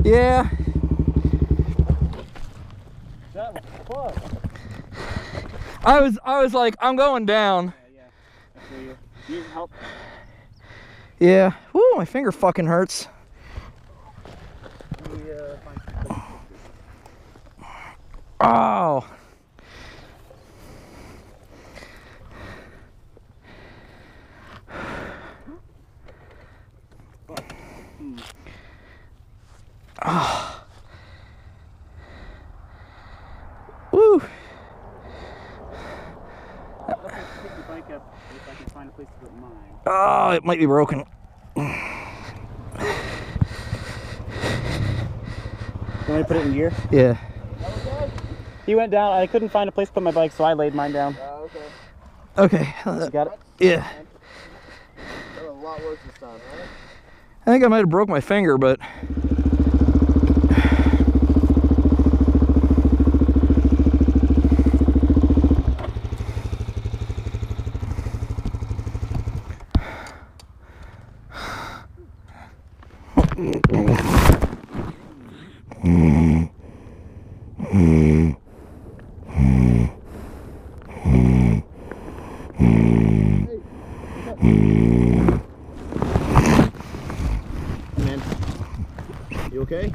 Yeah. That was close. I was like, I'm going down. Yeah. I feel you. You need help? Yeah. Woo, my finger fucking hurts. Let me, find Oh. Oh. Woo. Let me pick the bike up if I can find a place to put mine. Oh, it might be broken. You want me to put it in gear? Yeah. He went down. I couldn't find a place to put my bike, so I laid mine down. Okay. Okay. You got it? Yeah. That was a lot worse this time, right? I think I might have broke my finger, but Man, you okay?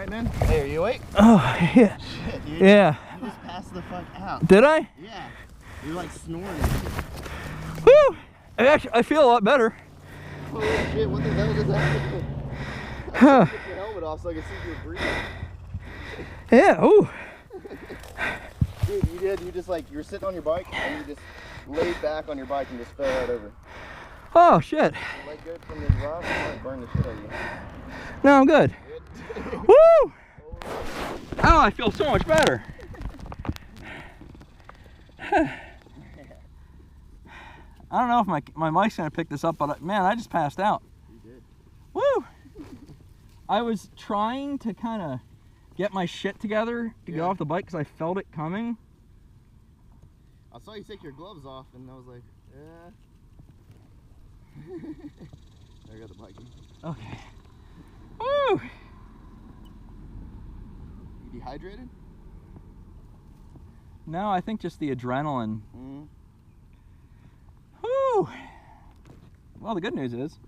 Man. Hey, are you awake? oh yeah. Shit, dude. Yeah. You just passed the fuck out. Did I? Yeah. You're like snoring. Woo! I feel a lot better. Holy shit, what the hell just happened? Huh. Take your helmet off so I can see if you're breathing. Yeah. Ooh. Dude, you just like, you were sitting on your bike and you just laid back on your bike and just fell right over. Oh shit. Your leg good from the rock, it might burn the shit out of you. No, I'm good. Woo! Oh, I feel so much better. I don't know if my mic's gonna pick this up, but man, I just passed out. You did. Woo! I was trying to kind of get my shit together to get off the bike because I felt it coming. I saw you take your gloves off and I was like, I got the bike. Okay. Woo! You dehydrated? No, I think just the adrenaline. Mm-hmm. Woo! Well, the good news is